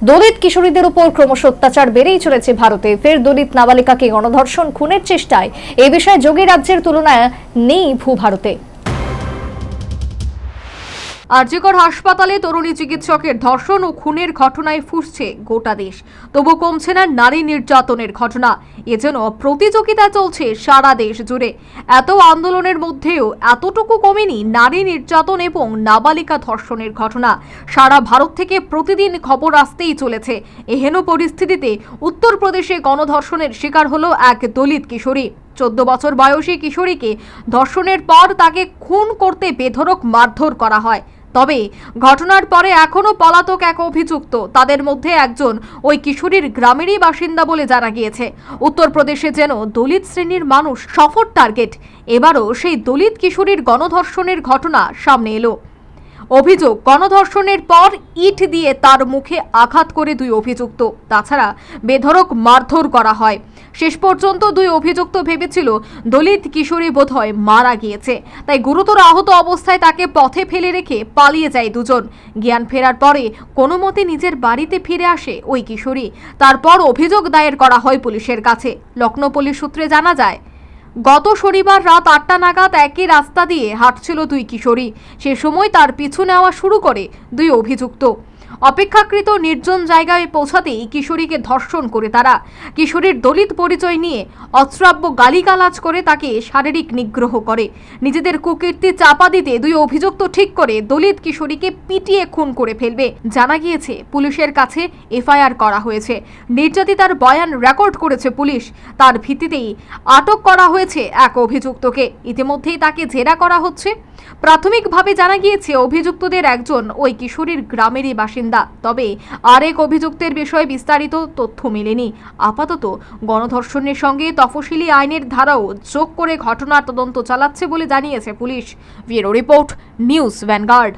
দলিত কিশোরীদের উপর ক্রমশ অত্যাচার বেড়েই চলেছে ভারতে। ফের দলিত নাবালিকাকে গণধর্ষণ খুনের চেষ্টায় এই বিষয়ে যোগী রাজ্যের তুলনায় নেই ভারতে। আরজিকর হাসপাতালে তরুণী চিকিৎসকের ধর্ষণ ও খুনের ঘটনায় ফুঁসছে গোটা দেশ, তবু কমছে না নারী নির্যাতনের ঘটনা। এজন্য প্রতিযোগিতা চলছে সারা দেশ জুড়ে। এত আন্দোলনের মধ্যেও এতটুকু কমেনি নারী নির্যাতন এবং নাবালিকা ধর্ষণের ঘটনা। সারা ভারত থেকে প্রতিদিন খবর আসতেই চলেছে। এহেন পরিস্থিতিতে উত্তরপ্রদেশে গণধর্ষণের শিকার হলো এক দলিত কিশোরী। 14 বছর বয়সী কিশোরীকে ধর্ষণের পর তাকে খুন করতে বেধড়ক মারধর করা হয়। তবে ঘটনার পরে এখনো পলাতক এক অভিযুক্ত। তাদের মধ্যে একজন ওই কিশোরীর গ্রামেরই বাসিন্দা বলে জানা গিয়েছে। উত্তরপ্রদেশে যেন দলিত শ্রেণীর মানুষ সফর টার্গেট। এবারও সেই দলিত কিশোরীর গণধর্ষণের ঘটনা সামনে এলো। অভিযোগ, গণধর্ষণের পর ইট দিয়ে তার মুখে আঘাত করে দুই অভিযুক্ত। তাছাড়া বেধড়ক মারধর করা হয়। শেষ পর্যন্ত দুই অভিযুক্ত ভেবেছিল দলিত কিশোরী বোধহয় মারা গিয়েছে, তাই গুরুতর আহত অবস্থায় তাকে পথে ফেলে রেখে পালিয়ে যায় দুজন। জ্ঞান ফেরার পরে কোনো মতে নিজের বাড়িতে ফিরে আসে ওই কিশোরী। তারপর অভিযোগ দায়ের করা হয় পুলিশের কাছে। লখনৌ পুলিশ সূত্রে জানা যায়, গত শনিবার রাত 8টা নাগাদ একই রাস্তা দিয়ে হাঁটছিল দুই কিশোরী। সে সময় তার পিছু নেওয়া শুরু করে দুই অভিযুক্ত। অপেক্ষাকৃত নির্জন জায়গায় পৌঁছাতেই কিশোরীকে ধর্ষণ করে তারা। কিশোরীর দলিত পরিচয় নিয়ে অশ্রাব্য গালিগালাজ করে তাকে শারীরিক নিগ্রহ করে। নিজেদের কুকীর্তি চাপা দিতে দুই অভিযুক্ত ঠিক করে দলিত কিশোরীকে পিটিয়ে খুন করে ফেলবে। জানা গিয়েছে পুলিশের কাছে এফআইআর করা হয়েছে। নির্যাতিতার বয়ান রেকর্ড করেছে পুলিশ। তার ভিত্তিতেই আটক করা হয়েছে এক অভিযুক্তকে। ইতিমধ্যেই তাকে জেরা করা হচ্ছে। প্রাথমিকভাবে জানা গিয়েছে অভিযুক্তদের একজন ওই কিশোরীর গ্রামেরই বাসিন্দা। তবে আরেক অভিযুক্তের বিষয়ে বিস্তারিত তথ্য মেলেনি। আপাতত গণধর্ষণের সঙ্গে তফসিলি আইনের ধারাও যোগ করে ঘটনার তদন্ত চালাচ্ছে বলে জানিয়েছে police. Bureau report, news vanguard.